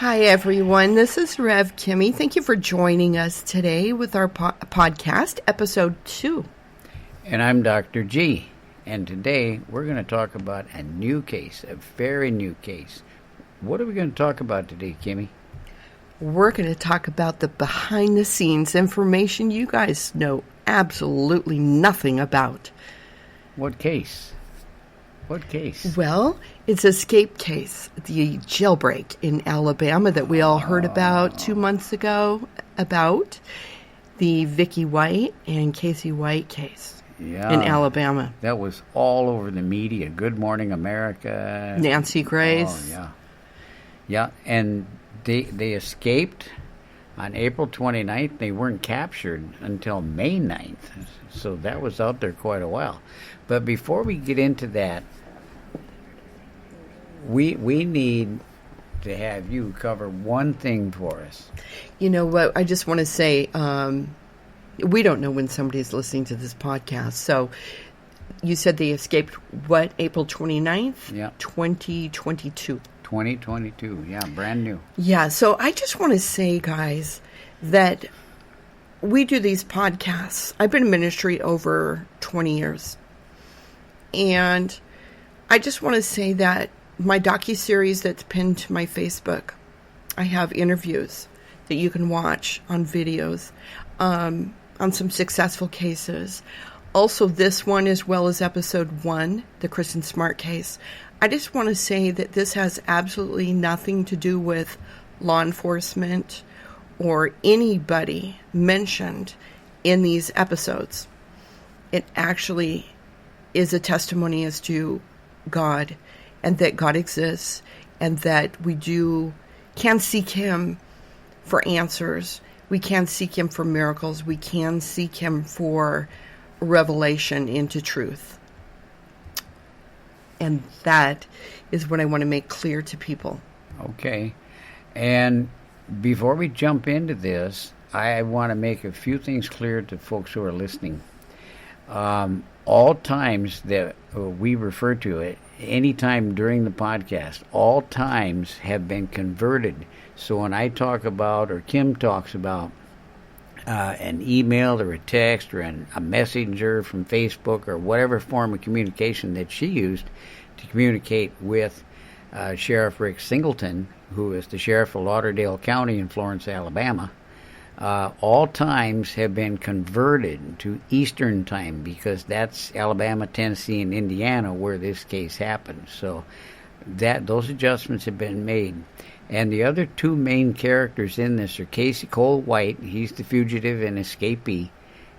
Hi, everyone. This is Rev Kymmi. Thank you for joining us today with our podcast, episode 2. And I'm Dr. G. And today we're going to talk about a new case, a very new case. What are we going to talk about today, Kymmi? We're going to talk about the behind-the-scenes information you guys know absolutely nothing about. What case? What case? Well, it's an escape case, the jailbreak in Alabama that we all heard about 2 months ago, about the Vicky White and Caseywhite case in Alabama. That was all over the media. Good Morning America. Nancy Grace. Oh, yeah. Yeah, and they escaped on April 29th. They weren't captured until May 9th. So that was out there quite a while. But before we get into that, we need to have you cover one thing for us. You know what? I just want to say, we don't know when somebody's listening to this podcast. So you said they escaped, what, April 29th? Yeah. 2022. 2022, yeah, brand new. Yeah, so I just want to say, guys, that we do these podcasts. I've been in ministry over 20 years. And I just want to say that my docuseries that's pinned to my Facebook, I have interviews that you can watch on videos on some successful cases. Also, this one, as well as episode 1, the Kristen Smart case. I just want to say that this has absolutely nothing to do with law enforcement or anybody mentioned in these episodes. It actually is a testimony as to God, and that God exists, and that we can seek Him for answers. We can seek Him for miracles. We can seek Him for revelation into truth. And that is what I want to make clear to people. Okay. And before we jump into this, I want to make a few things clear to folks who are listening. All times that we refer to it, any time during the podcast, all times have been converted. So when I talk about, or Kim talks about, an email or a text or a messenger from Facebook or whatever form of communication that she used to communicate with Sheriff Rick Singleton, who is the Sheriff of Lauderdale County in Florence, Alabama, all times have been converted to Eastern Time, because that's Alabama, Tennessee, and Indiana where this case happened. So those adjustments have been made. And the other two main characters in this are Casey Cole White, he's the fugitive and escapee,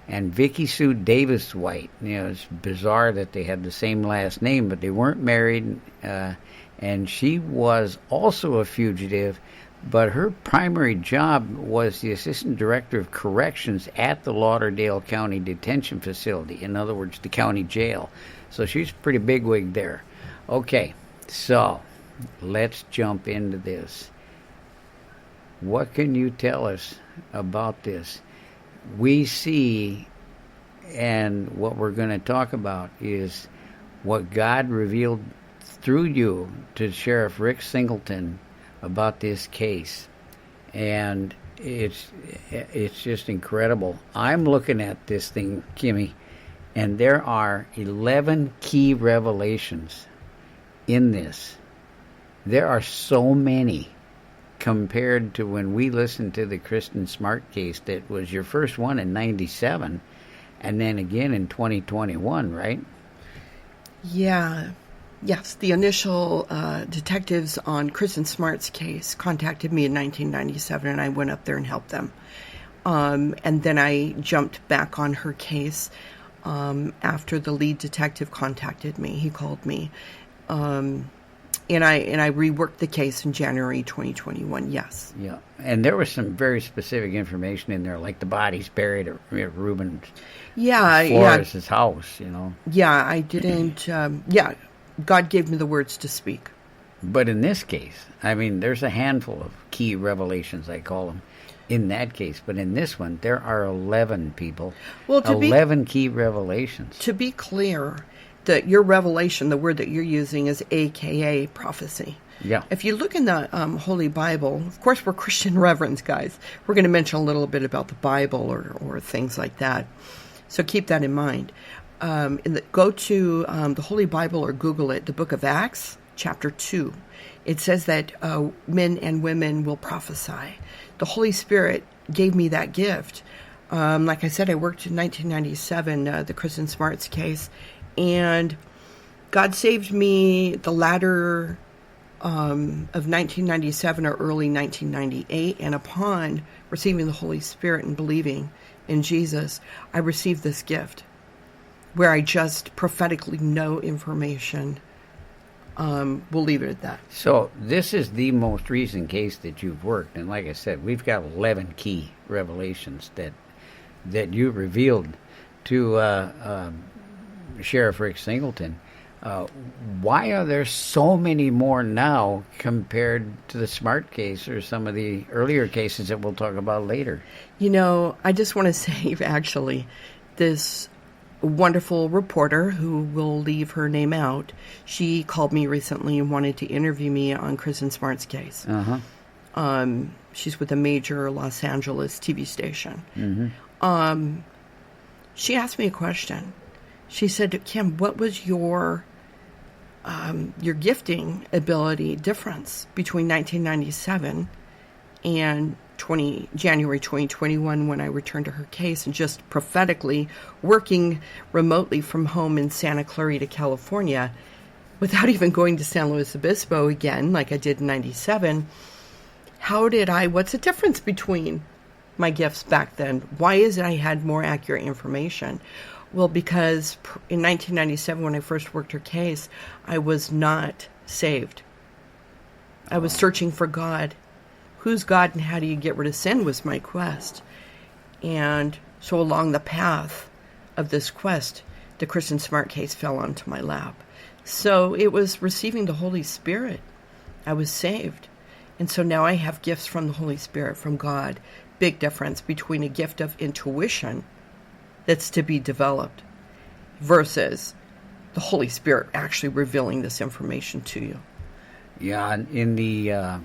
and Vicky Sue Davis White. You know, it's bizarre that they had the same last name, but they weren't married, and she was also a fugitive. But her primary job was the Assistant Director of Corrections at the Lauderdale County Detention Facility. In other words, the county jail. So she's a pretty bigwig there. Okay, so let's jump into this. What can you tell us about this? We see, and what we're going to talk about is what God revealed through you to Sheriff Rick Singleton about this case, and it's just incredible. I'm looking at this thing, Kymmi, and there are 11 key revelations in this. There are so many compared to when we listened to the Kristen Smart case that was your first one in 97, and then again in 2021, right? Yeah. Yes, the initial detectives on Kristen Smart's case contacted me in 1997, and I went up there and helped them. And then I jumped back on her case after the lead detective contacted me. He called me. And I reworked the case in January 2021, yes. Yeah, and there was some very specific information in there, like the bodies buried at Reuben Flores' house, you know. Yeah, I didn't, God gave me the words to speak. But in this case, I mean, there's a handful of key revelations, I call them, in that case. But in this one, there are 11 people. Well, 11 key revelations. To be clear, that your revelation, the word that you're using, is AKA prophecy. Yeah. If you look in the Holy Bible, of course, we're Christian reverends, guys. We're going to mention a little bit about the Bible or things like that. So keep that in mind. Go to the Holy Bible or Google it, the book of Acts, chapter 2. It says that men and women will prophesy. The Holy Spirit gave me that gift. Like I said, I worked in 1997, the Kristen Smarts case, and God saved me the latter of 1997 or early 1998, and upon receiving the Holy Spirit and believing in Jesus, I received this gift where I just prophetically know information. We'll leave it at that. So this is the most recent case that you've worked, and like I said, we've got 11 key revelations that you revealed to Sheriff Rick Singleton. Why are there so many more now compared to the Smart case or some of the earlier cases that we'll talk about later? You know, I just want to say, actually, this wonderful reporter who will leave her name out, she called me recently and wanted to interview me on Kristen Smart's case. She's with a major Los Angeles TV station. Mm-hmm. She asked me a question. She said, Kim, what was your gifting ability difference between 1997 and January 2021 when I returned to her case, and just prophetically working remotely from home in Santa Clarita, California, without even going to San Luis Obispo again like I did in 97. What's the difference between my gifts back then? Why is it I had more accurate information? Well, because in 1997, when I first worked her case, I was not saved. I was searching for God. Who's God and how do you get rid of sin was my quest. And so along the path of this quest, the Kristen Smart case fell onto my lap. So it was receiving the Holy Spirit. I was saved. And so now I have gifts from the Holy Spirit, from God. Big difference between a gift of intuition that's to be developed versus the Holy Spirit actually revealing this information to you. Yeah, in the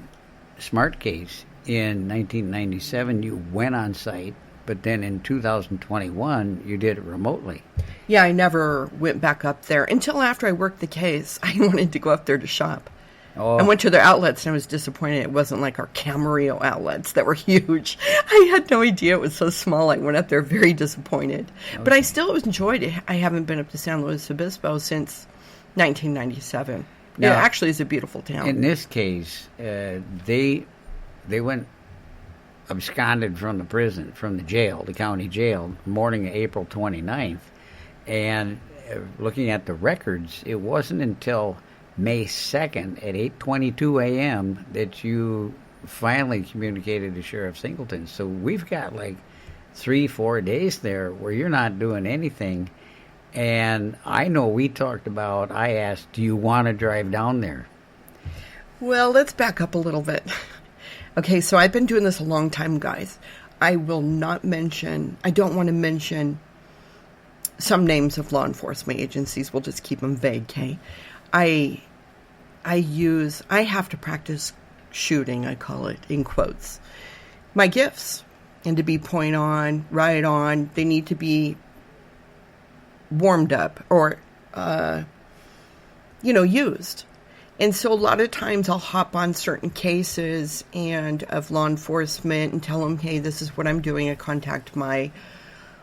Smart case in 1997, you went on site, but then in 2021, you did it remotely. Yeah, I never went back up there until after I worked the case. I wanted to go up there to shop. Oh. I went to their outlets and I was disappointed it wasn't like our Camarillo outlets that were huge. I had no idea it was so small. I went up there very disappointed. Okay. But I still enjoyed it. I haven't been up to San Luis Obispo since 1997. Now, it actually is a beautiful town. In this case, they went absconded from the prison, from the jail, the county jail, morning of April 29th. And looking at the records, it wasn't until May 2nd at 8:22 a.m. that you finally communicated to Sheriff Singleton. So we've got like 3-4 days there where you're not doing anything. And I know I asked, do you want to drive down there? Well, let's back up a little bit. Okay, so I've been doing this a long time, guys. I don't want to mention some names of law enforcement agencies. We'll just keep them vague, okay? I have to practice shooting, I call it, in quotes, my gifts. And to be point on, right on, they need to be warmed up or, used. And so a lot of times I'll hop on certain cases and of law enforcement and tell them, hey, this is what I'm doing. I contact my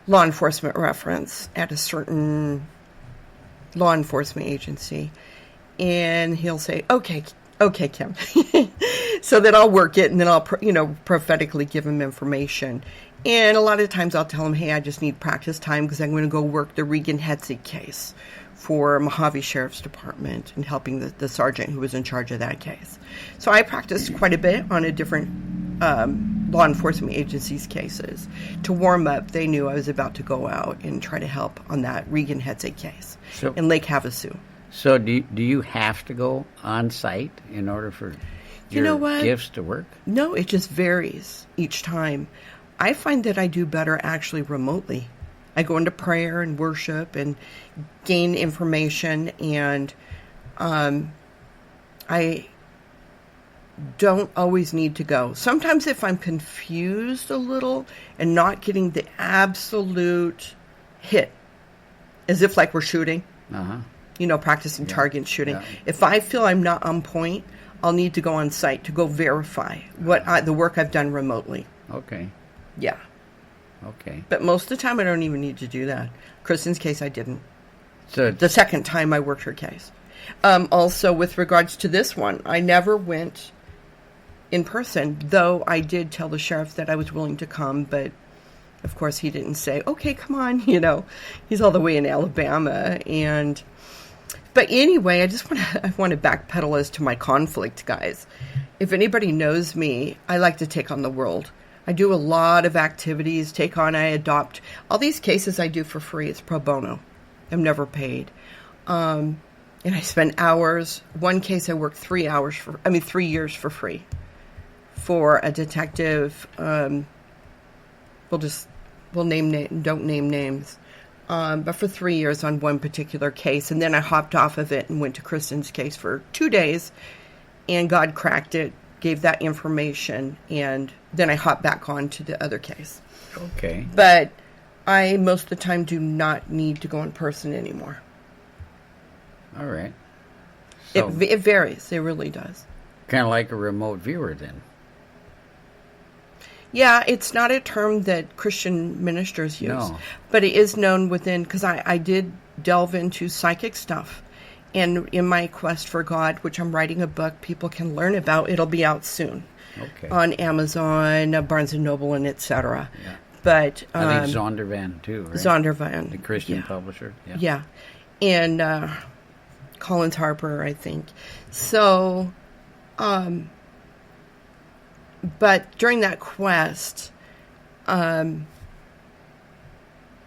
law enforcement reference at a certain law enforcement agency. And he'll say, okay, Kim. So then I'll work it and then I'll, prophetically give him information. And a lot of times I'll tell him, hey, I just need practice time because I'm going to go work the Regan Hetzig case for Mojave Sheriff's Department and helping the sergeant who was in charge of that case. So I practiced quite a bit on a different law enforcement agency's cases. To warm up, they knew I was about to go out and try to help on that Regan Hetzig case in Lake Havasu. So do you have to go on site in order for your gifts to work? No, it just varies each time. I find that I do better actually remotely. I go into prayer and worship and gain information, and I don't always need to go. Sometimes if I'm confused a little and not getting the absolute hit, as if like we're shooting, practicing target shooting. Yeah. If I feel I'm not on point, I'll need to go on site to go verify the work I've done remotely. Okay. Yeah. Okay. But most of the time I don't even need to do that. Kristen's case I didn't. So the second time I worked her case. Also, with regards to this one, I never went in person, though I did tell the sheriff that I was willing to come, but of course he didn't say, okay, come on, he's all the way in Alabama. But anyway, I want to backpedal as to my conflict, guys. If anybody knows me, I like to take on the world. I do a lot of activities, I adopt. All these cases I do for free. It's pro bono. I'm never paid. And I spend hours. One case I worked 3 years for free for a detective. We'll don't name names. But for 3 years on one particular case. And then I hopped off of it and went to Kristen's case for 2 days. And God cracked it, gave that information. And then I hopped back on to the other case. Okay. But I, most of the time, do not need to go in person anymore. All right. So, it varies. It really does. Kind of like a remote viewer, then. Yeah, it's not a term that Christian ministers use. No. But it is known within, because I did delve into psychic stuff. And in my quest for God, which I'm writing a book people can learn about, it'll be out soon. Okay. On Amazon, Barnes & Noble, and etc. Yeah. But I think Zondervan, too, right? Zondervan. The Christian publisher. Yeah. And Collins Harper, I think. So, but during that quest, I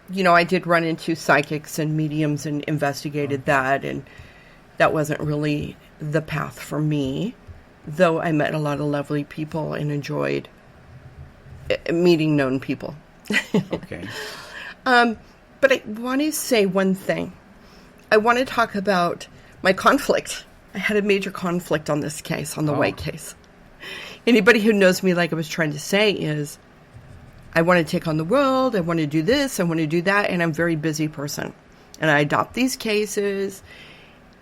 did run into psychics and mediums and investigated that, and that wasn't really the path for me, though I met a lot of lovely people and enjoyed meeting known people. Okay. But I want to say one thing. I want to talk about my conflict. I had a major conflict on this case, on the White case. Anybody who knows me, like I was trying to say, is I want to take on the world, I want to do this, I want to do that, and I'm a very busy person. And I adopt these cases,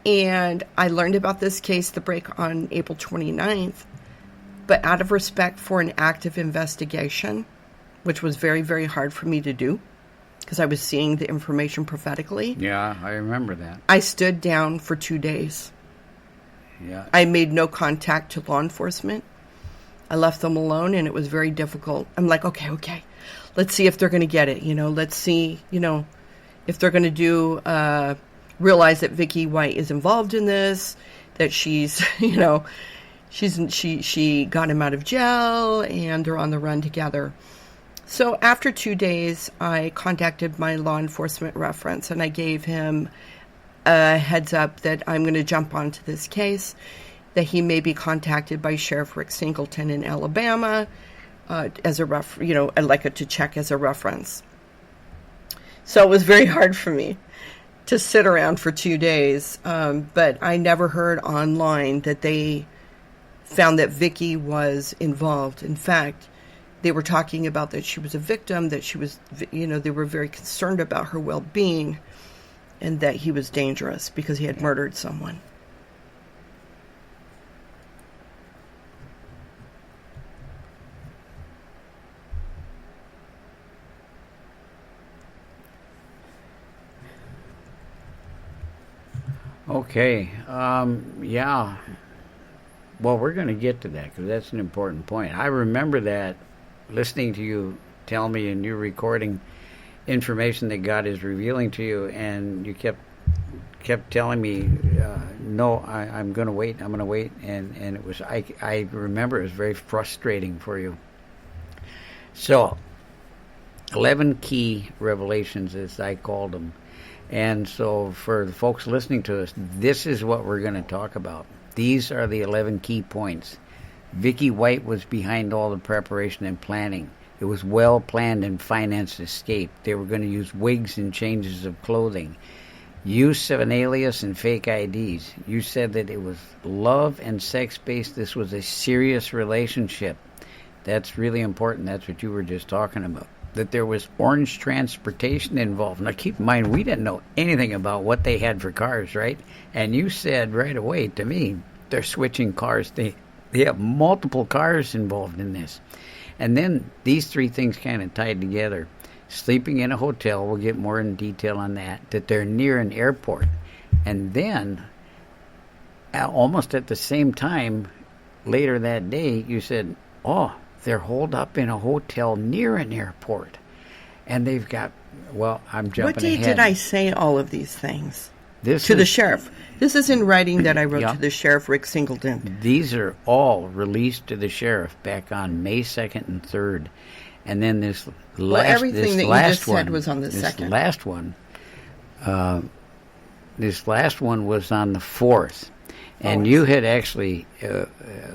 and I learned about this case, the break, on April 29th, but out of respect for an active investigation, which was very, very hard for me to do, because I was seeing the information prophetically. Yeah, I remember that. I stood down for 2 days. Yeah. I made no contact to law enforcement. I left them alone, and it was very difficult. I'm like, okay. Let's see if they're going to get it. Let's see, if they're going to do, realize that Vicky White is involved in this, that she's, she got him out of jail, and they're on the run together. So after 2 days, I contacted my law enforcement reference, and I gave him a heads up that I'm going to jump onto this case, that he may be contacted by Sheriff Rick Singleton in Alabama as a I'd like it to check as a reference. So it was very hard for me to sit around for 2 days, but I never heard online that they found that Vicky was involved. In fact, they were talking about that she was a victim, that she was, they were very concerned about her well-being, and that he was dangerous because he had murdered someone. Okay. Yeah. Well, we're going to get to that because that's an important point. I remember that, listening to you tell me and you recording information that God is revealing to you, and you kept telling me, no, I'm going to wait, and it was, I remember it was very frustrating for you. So, 11 key revelations, as I called them. And so for the folks listening to us, this is what we're going to talk about. These are the 11 key points. Vicky White was behind all the preparation and planning. It was well planned and financed escape. They were going to use wigs and changes of clothing. use of an alias and fake IDs. You said that it was love and sex-based. This was a serious relationship. That's really important. That's what you were just talking about. That there was orange transportation involved. Now, keep in mind, we didn't know anything about what they had for cars, right? And you said right away to me, they're switching cars. They have multiple cars involved in this. And then these three things kind of tied together. Sleeping in a hotel, we'll get more in detail on that, that they're near an airport. And then, almost at the same time, later that day, you said, oh, they're holed up in a hotel near an airport. And they've got, well, I'm jumping ahead. What day did I say all of these things? To the sheriff. This is in writing that I wrote to the sheriff, Rick Singleton. These are all released to the sheriff back on May 2nd and 3rd. And then this everything that you just said was on the 2nd. This last one was on the 4th. And you had actually,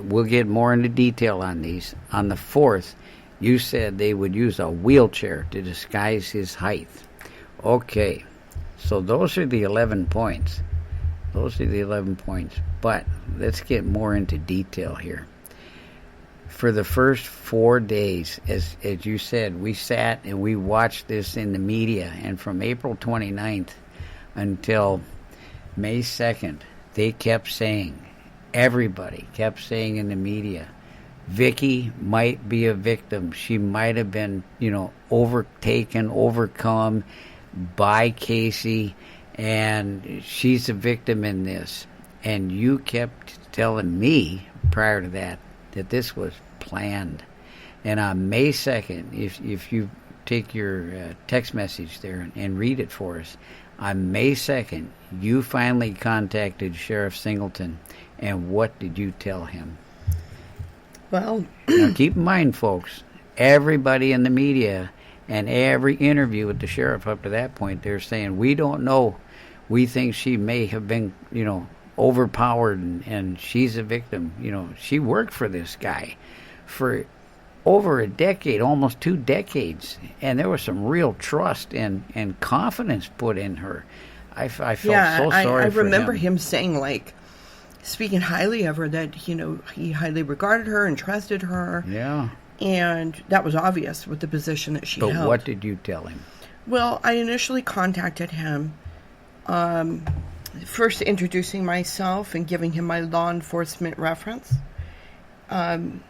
we'll get more into detail on these. On the 4th, you said they would use a wheelchair to disguise his height. Okay, so those are the 11 points. But let's get more into detail here. For the first 4 days, as you said, we sat and we watched this in the media. And from April 29th until May 2nd, they kept saying, everybody kept saying in the media, Vicky might be a victim. She might have been, overcome by Casey, and she's a victim in this. And you kept telling me prior to that this was planned. And on May 2nd, if you take your text message there and read it for us, on May 2nd, you finally contacted Sheriff Singleton, and what did you tell him? Well, now keep in mind, folks, everybody in the media and every interview with the sheriff up to that point, they're saying, we don't know. We think she may have been, overpowered and she's a victim. She worked for this guy for over a decade, almost 2 decades, and there was some real trust and confidence put in her. I felt so sorry for him. I remember him saying, speaking highly of her, that, he highly regarded her and trusted her. Yeah. And that was obvious with the position that she held. But what did you tell him? Well, I initially contacted him, first introducing myself and giving him my law enforcement reference, who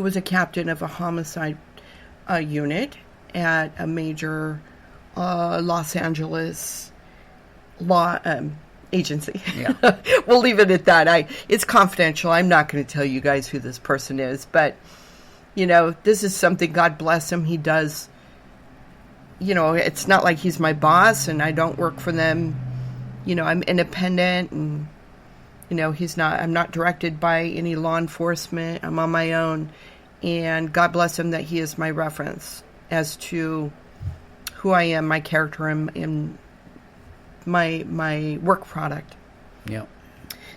was a captain of a homicide unit at a major Los Angeles law agency. Yeah. We'll leave it at that. It's confidential. I'm not going to tell you guys who this person is, but, this is something, God bless him, he does. It's not like he's my boss and I don't work for them. I'm independent and, I'm not directed by any law enforcement. I'm on my own. And God bless him that he is my reference as to who I am, my character, and my work product. Yeah.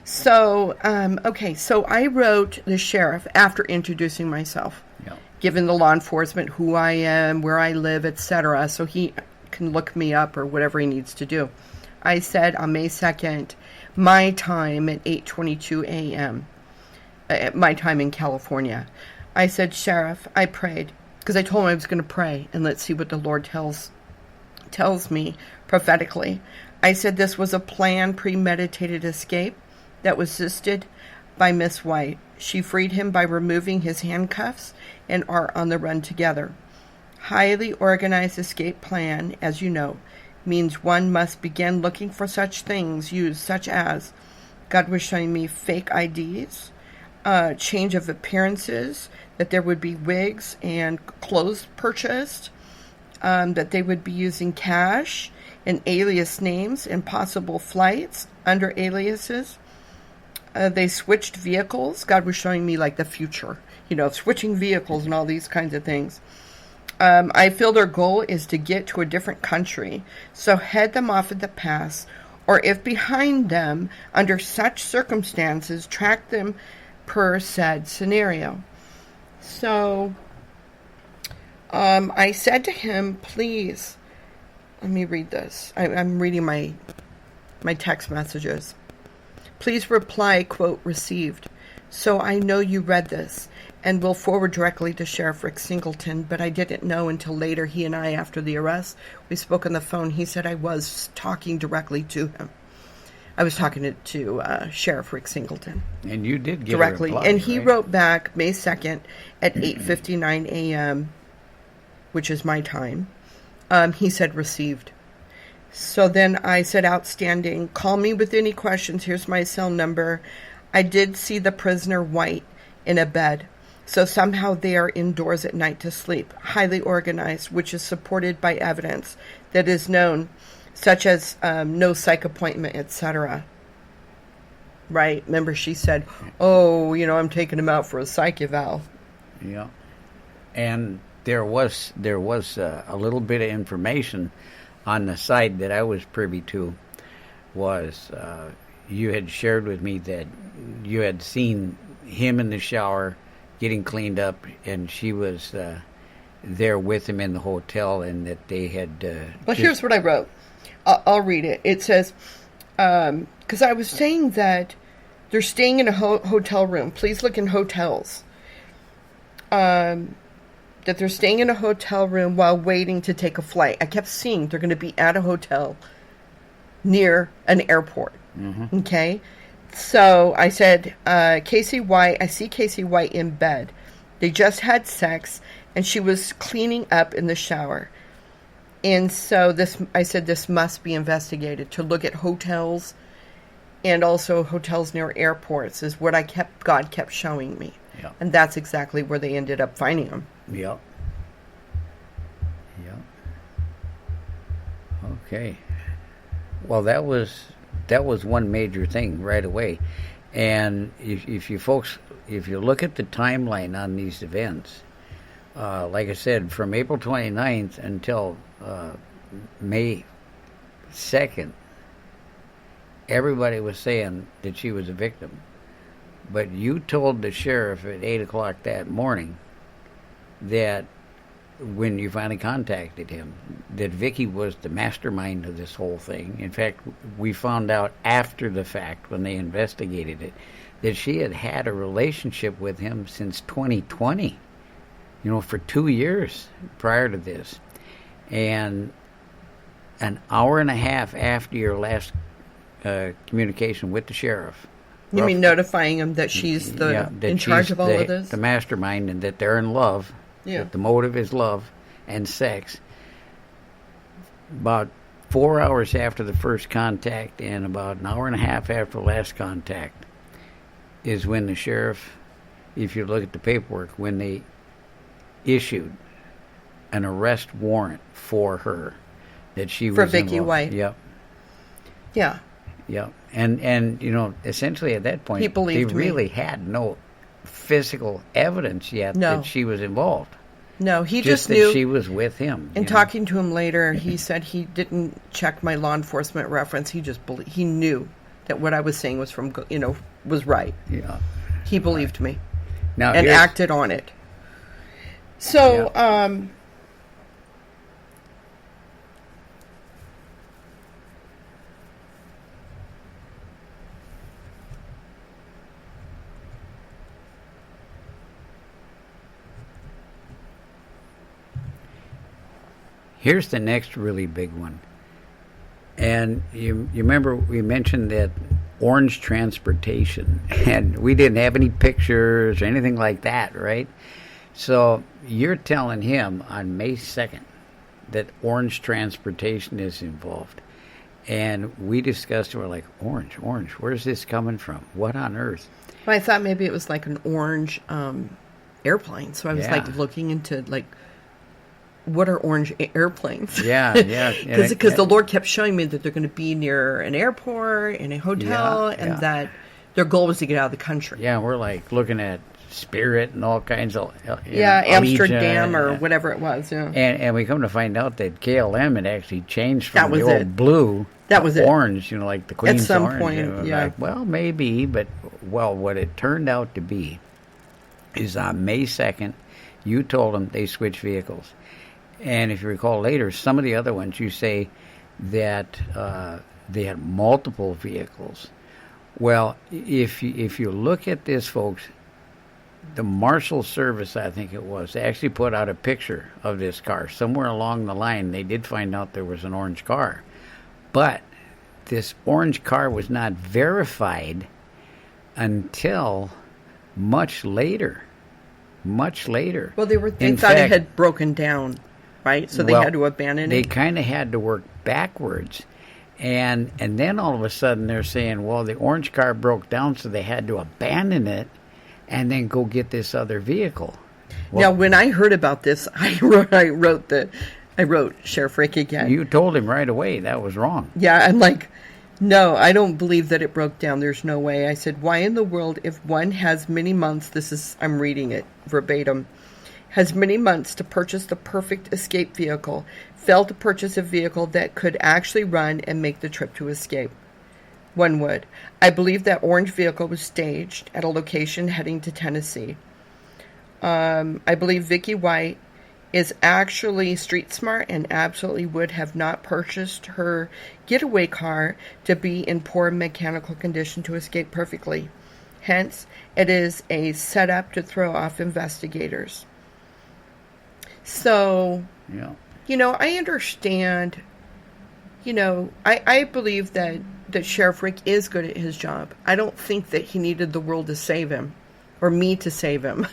So, so I wrote the sheriff after introducing myself, giving the law enforcement who I am, where I live, etc., so he can look me up or whatever he needs to do. I said on May 2nd, my time at 8:22 a.m., my time in California, I said, Sheriff, I prayed, because I told him I was going to pray, and let's see what the Lord tells me prophetically. I said this was a planned, premeditated escape that was assisted by Miss White. She freed him by removing his handcuffs and are on the run together. Highly organized escape plan, as you know, means one must begin looking for such things used, such as, God was showing me fake IDs, change of appearances, that there would be wigs and clothes purchased, that they would be using cash and alias names and possible flights under aliases. They switched vehicles. God was showing me the future, switching vehicles and all these kinds of things. I feel their goal is to get to a different country, so head them off at the pass, or if behind them, under such circumstances, track them per said scenario. So I said to him, please, Let me read this. I'm reading my text messages. Please reply, quote, received. So I know you read this and will forward directly to Sheriff Rick Singleton, but I didn't know until later. He and I, after the arrest, we spoke on the phone. He said I was talking directly to him. I was talking to Sheriff Rick Singleton. And you did get directly. a reply, and he right? wrote back May 2nd at 8:59 a.m., which is my time. He said received. So then I said, outstanding. Call me with any questions. Here's my cell number. I did see the prisoner white in a bed. So somehow they are indoors at night to sleep. Highly organized, which is supported by evidence that is known, such as no psych appointment, etc. Right? Remember she said, oh, I'm taking him out for a psych eval. Yeah. And there was a little bit of information on the side that I was privy to. Was you had shared with me that you had seen him in the shower getting cleaned up, and she was there with him in the hotel, and that they had well, here's what I wrote. I'll read it. It says, because I was saying that they're staying in a hotel room. Please look in hotels. That they're staying in a hotel room while waiting to take a flight. I kept seeing they're going to be at a hotel near an airport. Mm-hmm. Okay? So I said, caseywhite, I see caseywhite in bed. They just had sex, and she was cleaning up in the shower. And so I said this must be investigated, to look at hotels and also hotels near airports is what God kept showing me. Yeah. And that's exactly where they ended up finding him. Yep. Yep. Okay. Well, that was one major thing right away. And if you look at the timeline on these events, like I said, from April 29th until May 2nd, everybody was saying that she was a victim. But you told the sheriff at 8 o'clock that morning that when you finally contacted him, that Vicky was the mastermind of this whole thing. In fact, we found out after the fact, when they investigated it, that she had had a relationship with him since 2020, for 2 years prior to this. And an hour and a half after your last communication with the sheriff. You mean notifying him that she's in charge of all of this? The mastermind, and that they're in love. Yeah. That the motive is love and sex. About 4 hours after the first contact and about an hour and a half after the last contact is when the sheriff, if you look at the paperwork, when they issued an arrest warrant for her, that she was for Vicky involved. White. Yep. Yeah. Yep. And essentially at that point, he believed they really had no physical evidence yet that she was involved. No, he just knew. That she was with him. And talking to him later, he said he didn't check my law enforcement reference. He just he knew that what I was saying was was right. Yeah. He believed me. Now and acted on it. So, here's the next really big one. And you remember we mentioned that orange transportation, and we didn't have any pictures or anything like that, right? So you're telling him on May 2nd that orange transportation is involved. And we discussed, we're like, orange, where's this coming from? What on earth? Well, I thought maybe it was like an orange airplane. So I was looking into what are orange airplanes? Yeah. Because the Lord kept showing me that they're going to be near an airport and a hotel, and that their goal was to get out of the country. Yeah, we're like looking at Spirit and all kinds of Amsterdam or whatever it was. Yeah, and we come to find out that KLM had actually changed from the old blue to orange, like the Queen's at some orange. point. Yeah, like, well, maybe, but what it turned out to be is on May 2nd, you told them they switched vehicles. And if you recall later, some of the other ones you say that they had multiple vehicles. Well, if you look at this, folks, the Marshal Service, I think it was, actually put out a picture of this car. Somewhere along the line, they did find out there was an orange car. But this orange car was not verified until much later. Much later. Well, they thought it had broken down, right? So they had to abandon it. They kind of had to work backwards. And then all of a sudden they're saying, well, the orange car broke down, so they had to abandon it and then go get this other vehicle. Well, now, when I heard about this, I wrote Sheriff Rick again. You told him right away that was wrong. Yeah, I'm like, no, I don't believe that it broke down. There's no way. I said, why in the world, if one has many months, I'm reading it verbatim, has many months to purchase the perfect escape vehicle, failed to purchase a vehicle that could actually run and make the trip to escape? One would. I believe that orange vehicle was staged at a location heading to Tennessee. I believe Vicky White is actually street smart and absolutely would have not purchased her getaway car to be in poor mechanical condition to escape perfectly. Hence, it is a setup to throw off investigators. So, yeah. I understand. I believe that Sheriff Rick is good at his job. I don't think that he needed the world to save him or me to save him.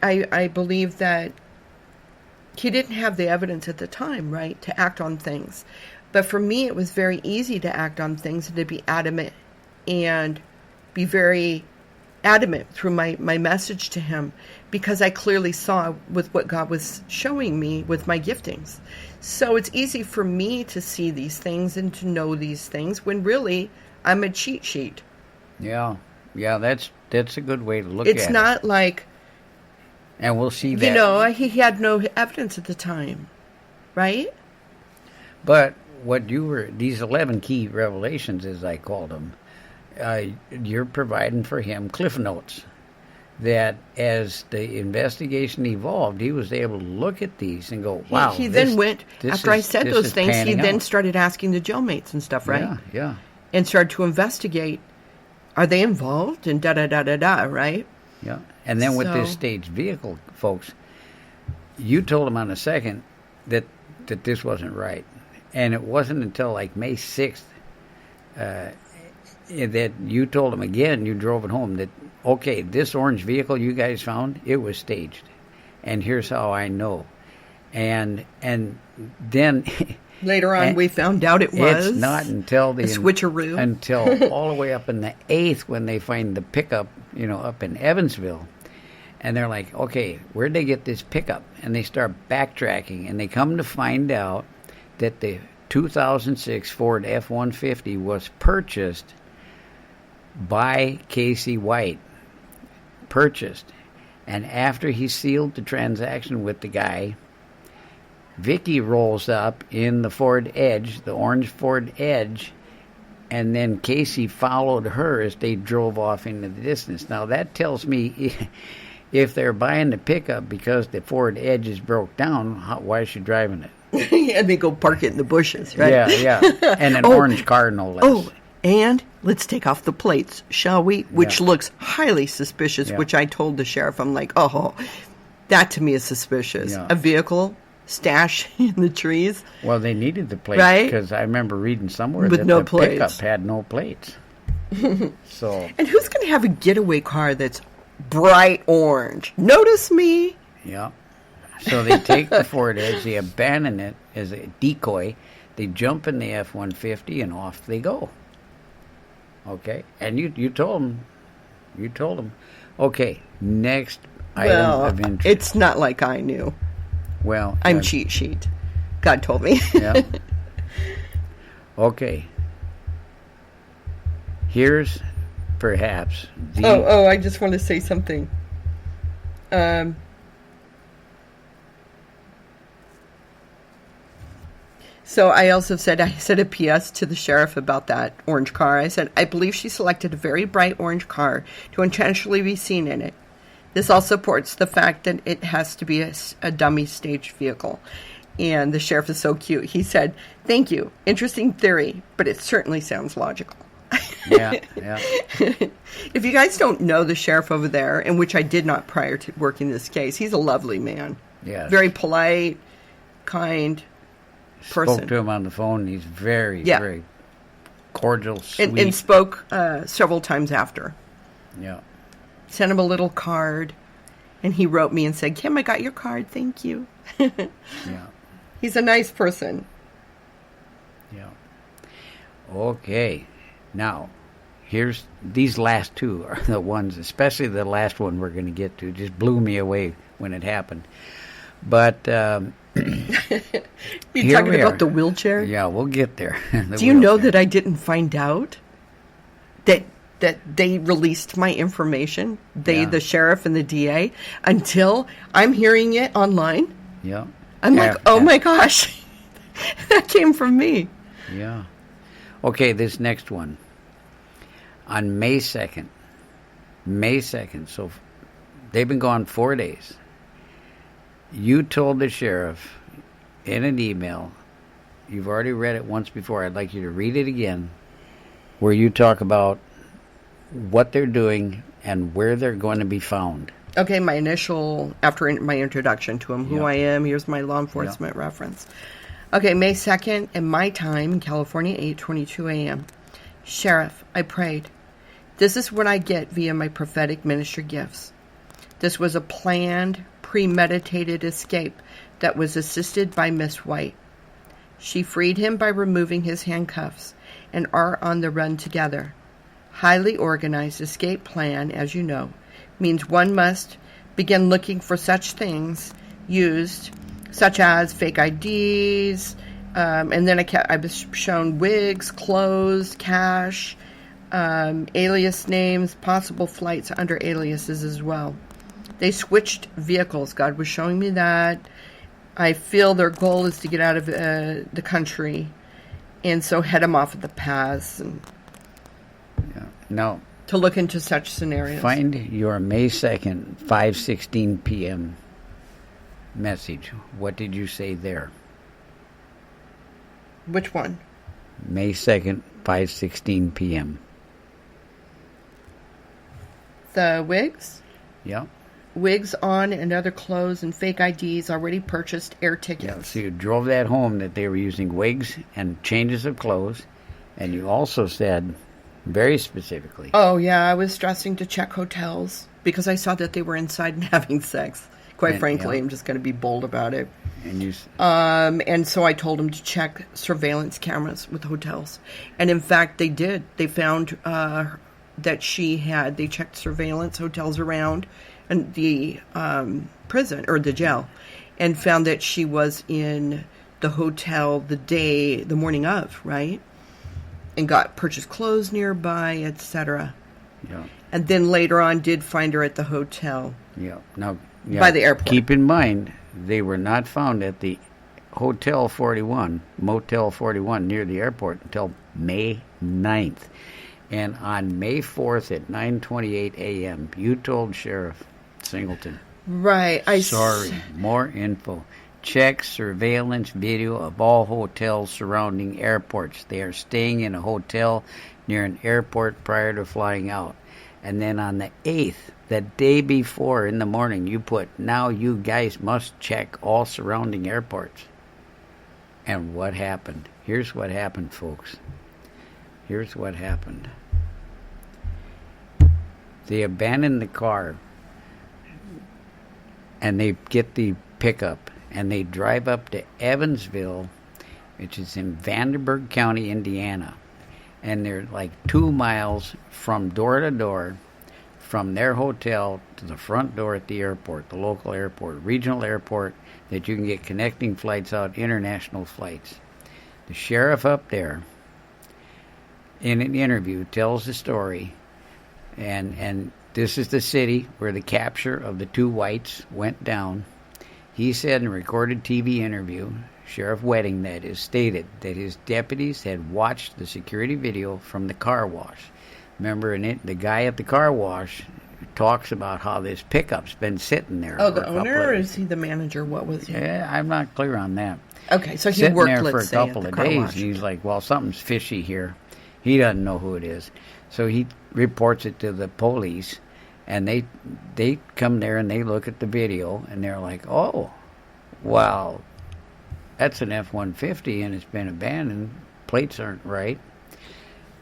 I believe that he didn't have the evidence at the time, right, to act on things. But for me, it was very easy to act on things and to be adamant and be very adamant through my message to him, because I clearly saw with what God was showing me with my giftings. So it's easy for me to see these things and to know these things when really I'm a cheat sheet. Yeah, that's a good way to look at it. It's not like... And we'll see that. He had no evidence at the time, right? But these 11 key revelations, as I called them, you're providing for him cliff notes. That as the investigation evolved, he was able to look at these and go, wow. He then went, after I said those things, he then started asking the jailmates and stuff, right? Yeah. And started to investigate, are they involved? And da-da-da-da-da, right? Yeah. And then with this staged vehicle, folks, you told him on the second that this wasn't right. And it wasn't until like May 6th that you told him again, you drove it home, that, okay, this orange vehicle you guys found, it was staged. And here's how I know. And then... Later on, we found out it was. It's not until the switcheroo. Until all the way up in the 8th when they find the pickup, up in Evansville. And they're like, okay, where'd they get this pickup? And they start backtracking, and they come to find out that the 2006 Ford F-150 was purchased by Caseywhite. Purchased. And after he sealed the transaction with the guy, Vicky rolls up in the Ford Edge, the orange Ford Edge, and then Casey followed her as they drove off into the distance. Now, that tells me if they're buying the pickup because the Ford Edge is broke down, why is she driving it? And they go park it in the bushes, right? Yeah. And an orange car, no less. Oh, and let's take off the plates, shall we? Which looks highly suspicious, which I told the sheriff. I'm like, that to me is suspicious. Yeah. A vehicle stash in the trees. Well, they needed the plates, right? Because I remember reading somewhere with that no the plates. Pickup had no plates. So. And who's going to have a getaway car that's bright orange? Notice me. Yeah. So they take the Ford Edge, they abandon it as a decoy, they jump in the F-150, and off they go. Okay? And you told them, okay, next item of interest. It's not like I knew. Well, I'm cheat sheet. God told me. Yeah. Okay. Here's perhaps the... I just want to say something. So I said a PS to the sheriff about that orange car. I said, I believe she selected a very bright orange car to intentionally be seen in it. This all supports the fact that it has to be a dummy staged vehicle. And the sheriff is so cute. He said, "Thank you. Interesting theory, but it certainly sounds logical." Yeah. If you guys don't know the sheriff over there, and which I did not prior to working this case, he's a lovely man. Yes. Very polite, kind person. Spoke to him on the phone. He's very cordial, sweet. And spoke several times after. Yeah. Sent him a little card, and he wrote me and said, "Kim, I got your card. Thank you." Yeah. He's a nice person. Yeah. Okay. Now, here's these last two are the ones, especially the last one we're going to get to. Just blew me away when it happened. But you talking about the wheelchair? Yeah, we'll get there. Do you know that I didn't find out that they released my information, the sheriff and the DA, until I'm hearing it online? Yeah. I'm like, oh my gosh, that came from me. Yeah. Okay, this next one. On May 2nd, so they've been gone 4 days. You told the sheriff in an email, you've already read it once before, I'd like you to read it again, where you talk about what they're doing and where they're going to be found. Okay, after my introduction to him, who I am, here's my law enforcement reference. Okay, May 2nd, in my time in California, 8:22 a.m. Sheriff, I prayed. This is what I get via my prophetic ministry gifts. This was a planned, premeditated escape that was assisted by Miss White. She freed him by removing his handcuffs and are on the run together. Highly organized escape plan, as you know, means one must begin looking for such things used, such as fake IDs, and then I was shown wigs, clothes, cash, alias names, possible flights under aliases as well. They switched vehicles. God was showing me that. I feel their goal is to get out of the country, and so head them off at the pass. And now, to look into such scenarios. Find your May 2nd, 5:16 p.m. message. What did you say there? Which one? May 2nd, 5:16 p.m. The wigs? Yeah. Wigs on and other clothes and fake IDs, already purchased air tickets. Yeah, so you drove that home that they were using wigs and changes of clothes, and you also said very specifically. Oh, yeah, I was stressing to check hotels because I saw that they were inside and having sex. Quite frankly, I'm just going to be bold about it. And so I told him to check surveillance cameras with hotels. And in fact, they did. They found that they checked surveillance hotels around and the prison or the jail, and found that she was in the hotel the morning of, right? And purchased clothes nearby, etc. Yeah. And then later on did find her at the hotel. Yeah. Now, by the airport. Keep in mind, they were not found at the Motel 41 near the airport until May 9th. And on May 4th at 9:28 a.m., you told Sheriff Singleton. Right. More info. Check surveillance video of all hotels surrounding airports. They are staying in a hotel near an airport prior to flying out. And then on the 8th, the day before in the morning, you put, now you guys must check all surrounding airports. And what happened? Here's what happened, folks. Here's what happened. They abandon the car and they get the pickup and they drive up to Evansville, which is in Vanderburgh County, Indiana. And they're like 2 miles from door to door from their hotel to the front door at the airport, the local airport, regional airport, that you can get connecting flights out, international flights. The sheriff up there, in an interview, tells the story, and this is the city where the capture of the two whites went down. He said in a recorded TV interview, Sheriff Wedding, that is, stated that his deputies had watched the security video from the car wash. Remember, the guy at the car wash talks about how this pickup's been sitting there. Oh, the owner, or is he the manager? What was he? Yeah, I'm not clear on that. Okay, so he sitting worked, there for let's a say, couple at of the car days, wash. and he's like, well, something's fishy here. He doesn't know who it is. So he reports it to the police, and they come there and they look at the video, and they're like, oh, well, that's an F-150, and it's been abandoned. Plates aren't right.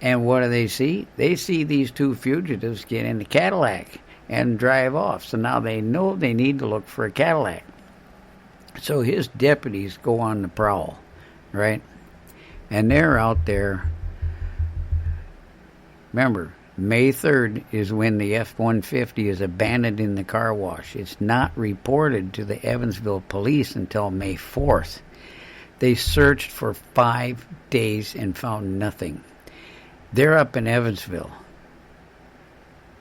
And what do they see? They see these two fugitives get in the Cadillac and drive off. So now they know they need to look for a Cadillac. So his deputies go on the prowl, right? And they're out there. Remember, May 3rd is when the F-150 is abandoned in the car wash. It's not reported to the Evansville police until May 4th. They searched for 5 days and found nothing. They're up in Evansville.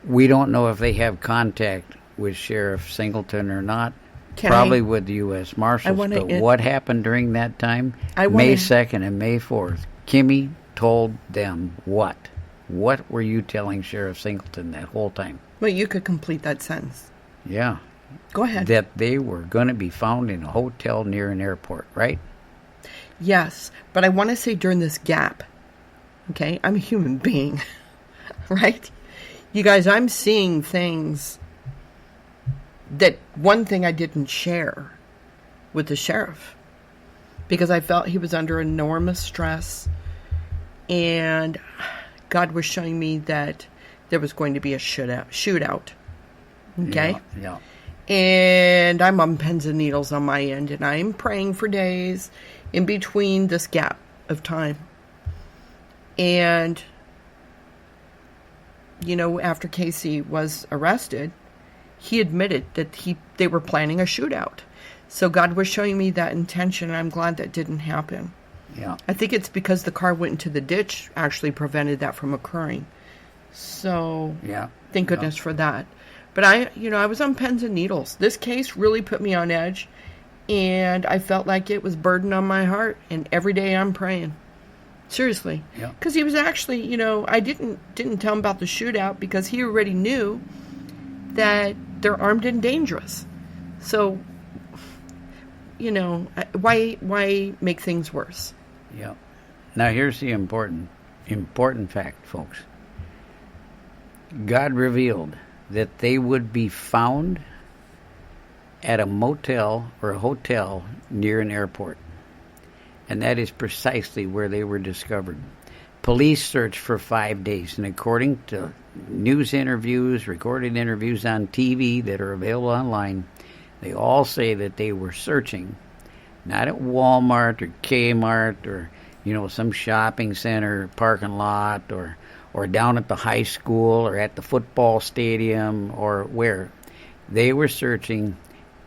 We don't know if they have contact with Sheriff Singleton or not. Probably with the U.S. Marshals. But what happened during that time? May 2nd and May 4th. Kymmi told them what? What were you telling Sheriff Singleton that whole time? Well, you could complete that sentence. Yeah. Go ahead. That they were going to be found in a hotel near an airport, right? Yes, but I want to say during this gap, okay, I'm a human being, right? You guys, I'm seeing things that one thing I didn't share with the sheriff because I felt he was under enormous stress, and God was showing me that there was going to be a shootout. Okay? Yeah. And I'm on pins and needles on my end, and I'm praying for days in between this gap of time. And, you know, after Casey was arrested, he admitted that they were planning a shootout. So God was showing me that intention, and I'm glad that didn't happen. Yeah. I think it's because the car went into the ditch actually prevented that from occurring. So, yeah, thank goodness for that. But I was on pins and needles. This case really put me on edge, and I felt like it was burden on my heart, and every day I'm praying. Seriously. Yeah. Because he was actually, I didn't tell him about the shootout because he already knew that they're armed and dangerous. So, why make things worse? Yeah. Now here's the important fact, folks. God revealed that they would be found at a motel or a hotel near an airport. And that is precisely where they were discovered. Police searched for 5 days, and according to news interviews, recorded interviews on TV that are available online, they all say that they were searching, not at Walmart or Kmart or, some shopping center parking lot or down at the high school or at the football stadium or where. They were searching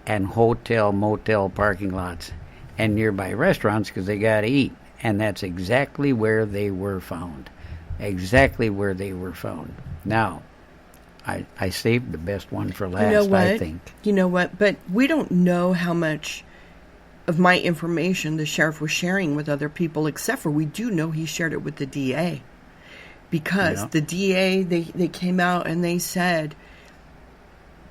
at hotel, motel parking lots and nearby restaurants because they got to eat. And that's exactly where they were found. Exactly where they were found. Now, I saved the best one for last, I think. You know what? But we don't know how much of my information the sheriff was sharing with other people, except for we do know he shared it with the DA. Because the DA, they came out and they said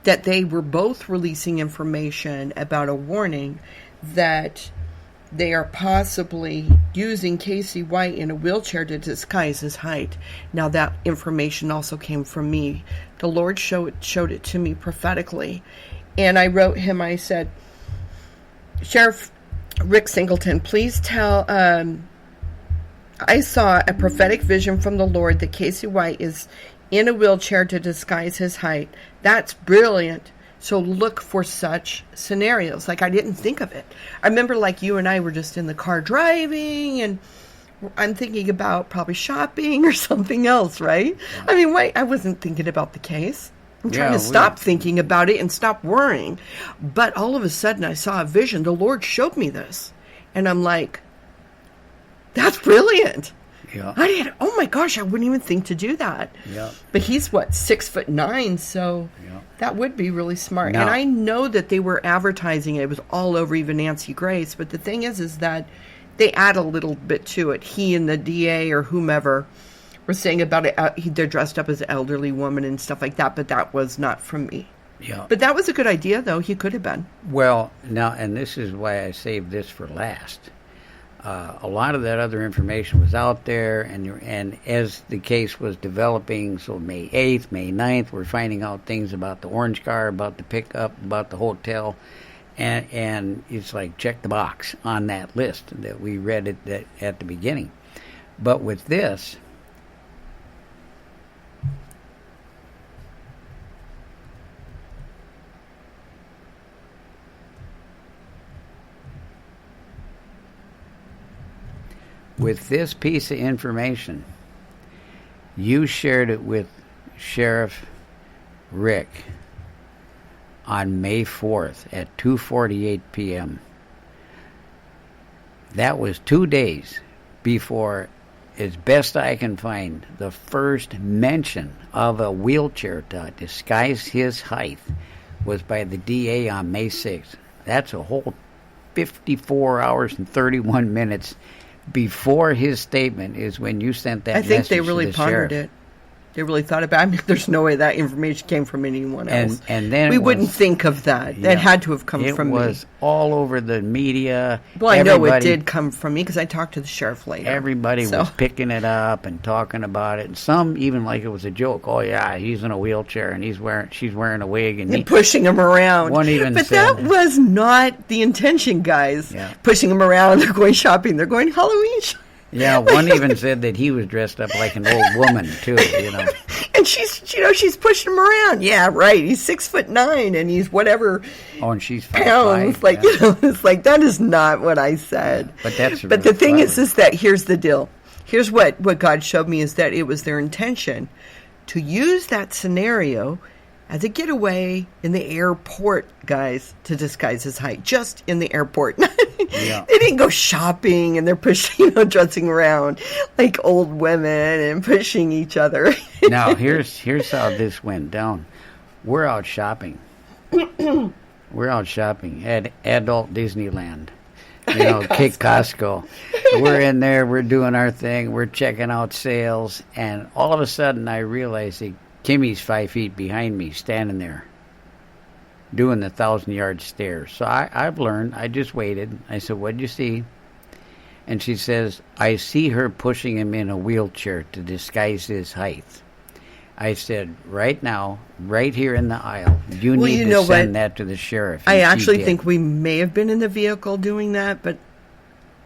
that they were both releasing information about a warning that they are possibly using caseywhite in a wheelchair to disguise his height. Now that information also came from me. The Lord showed it to me prophetically. And I wrote him, I said, Sheriff Rick Singleton, please tell, I saw a prophetic vision from the Lord that caseywhite is in a wheelchair to disguise his height. That's brilliant. So look for such scenarios. Like, I didn't think of it. I remember, like, you and I were just in the car driving, and I'm thinking about probably shopping or something else, right? Yeah. I mean, wait, I wasn't thinking about the case. I'm trying to stop thinking about it and stop worrying. But all of a sudden, I saw a vision. The Lord showed me this. And I'm like, that's brilliant. Yeah. Oh my gosh, I wouldn't even think to do that. Yeah. But he's 6'9", so that would be really smart. No. And I know that they were advertising it. It was all over, even Nancy Grace. But the thing is that they add a little bit to it. He and the DA or whomever were saying about it. They're dressed up as an elderly woman and stuff like that, but that was not from me. Yeah. But that was a good idea, though. He could have been. Well, now, and this is why I saved this for last. A lot of that other information was out there, and as the case was developing, so May 8th, May 9th, we're finding out things about the orange car, about the pickup, about the hotel, and it's like check the box on that list that we read at the beginning. But with this, piece of information, you shared it with Sheriff Rick on May 4th at 2:48 p.m. That was 2 days before, as best I can find, the first mention of a wheelchair to disguise his height was by the DA on May 6th. That's a whole 54 hours and 31 minutes before his statement is when you sent that message to the sheriff. I think they really pondered it. They really thought about it. I mean, there's no way that information came from anyone else. And then we wouldn't think of that. That had to have come from me. It was all over the media. Well, I know it did come from me because I talked to the sheriff later. Everybody was picking it up and talking about it. And some even like it was a joke. Oh, yeah, he's in a wheelchair and she's wearing a wig. And pushing him around. One even but said, that was not the intention, guys. Yeah. Pushing him around. They're going shopping. They're going Halloween shopping. Yeah, one even said that he was dressed up like an old woman too, And she's pushing him around. Yeah, right. He's 6'9" and he's whatever. Oh, and she's 5'5". Like it's like that is not what I said. Yeah, but the thing is that here's the deal. Here's what God showed me is that it was their intention to use that scenario as a getaway in the airport, guys, to disguise his height. Just in the airport. Yeah. They didn't go shopping and they're pushing, dressing around like old women and pushing each other. Now, here's how this went down. We're out shopping. We're out shopping at adult Disneyland. Kick Costco. We're in there. We're doing our thing. We're checking out sales. And all of a sudden, I realize that Kymmy's 5 feet behind me, standing there, doing the 1,000-yard stare. So I've learned. I just waited. I said, "What'd you see?" And she says, "I see her pushing him in a wheelchair to disguise his height." I said, "Right now, right here in the aisle, you need to send that to the sheriff." I actually think we may have been in the vehicle doing that, but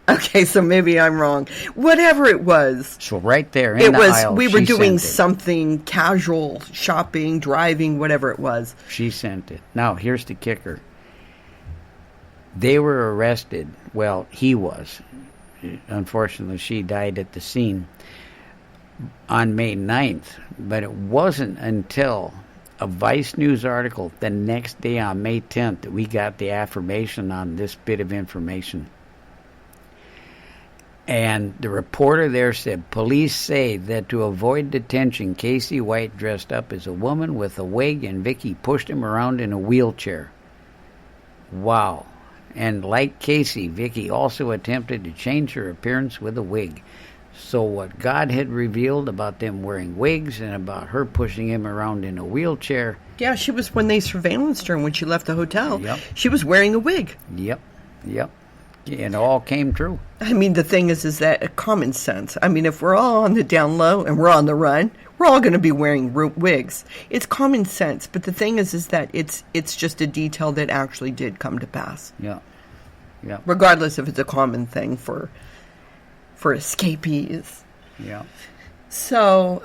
okay, so maybe I'm wrong. Whatever it was. So right there in the aisle, we were doing something casual, shopping, driving, whatever it was. She sent it. Now, here's the kicker. They were arrested. Well, he was. Unfortunately, she died at the scene on May 9th. But it wasn't until a Vice News article the next day on May 10th that we got the affirmation on this bit of information. And the reporter there said, police say that to avoid detention, Caseywhite dressed up as a woman with a wig and Vicky pushed him around in a wheelchair. Wow. And like Casey, Vicky also attempted to change her appearance with a wig. So what God had revealed about them wearing wigs and about her pushing him around in a wheelchair. Yeah, she was when they surveillanced her when she left the hotel. Yep. She was wearing a wig. Yep. It all came true. I mean, the thing is that common sense. I mean, if we're all on the down low and we're on the run, we're all going to be wearing wigs. It's common sense. But the thing is that it's just a detail that actually did come to pass. Yeah. Regardless if it's a common thing for escapees. Yeah. So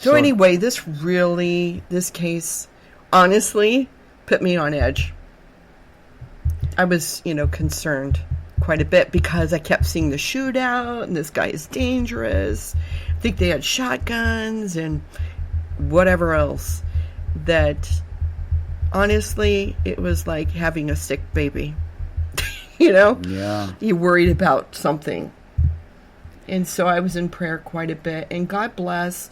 anyway, this case honestly put me on edge. I was, concerned quite a bit because I kept seeing the shootout and this guy is dangerous. I think they had shotguns and whatever else. That honestly, it was like having a sick baby. Yeah. You worried about something. And so I was in prayer quite a bit. And God bless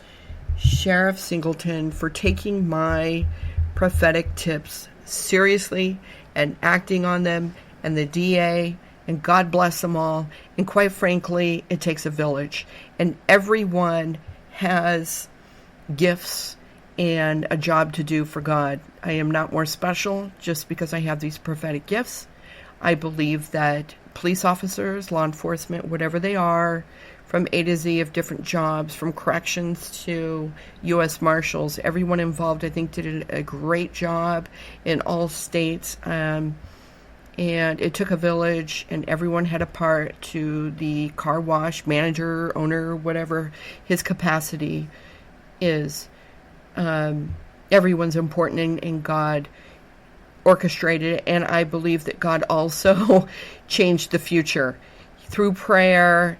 Sheriff Singleton for taking my prophetic tips seriously and acting on them, and the DA, and God bless them all. And quite frankly, it takes a village. And everyone has gifts and a job to do for God. I am not more special just because I have these prophetic gifts. I believe that police officers, law enforcement, whatever they are, from A to Z of different jobs, from corrections to U.S. Marshals, everyone involved, I think, did a great job in all states. And it took a village, and everyone had a part to the car wash manager, owner, whatever his capacity is. Everyone's important, and God orchestrated it, and I believe that God also changed the future through prayer,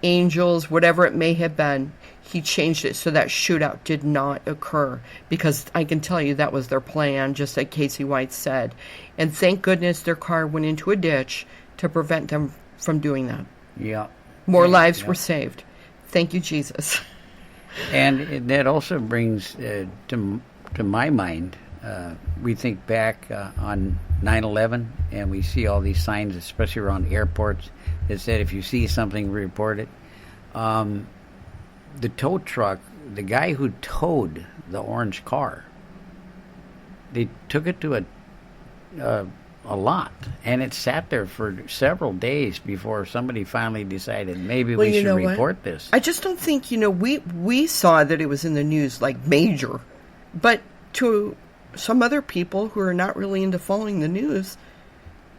angels, whatever it may have been. He changed it so that shootout did not occur, because I can tell you that was their plan, just like Caseywhite said. And thank goodness their car went into a ditch to prevent them from doing that. Yeah. More lives were saved. Thank you, Jesus. And that also brings to my mind, we think back on 9/11, and we see all these signs, especially around airports, that said if you see something, report it. The tow truck, the guy who towed the orange car, they took it to a lot, and it sat there for several days before somebody finally decided maybe we should report this. I just don't think, we saw that it was in the news like major, but to some other people who are not really into following the news,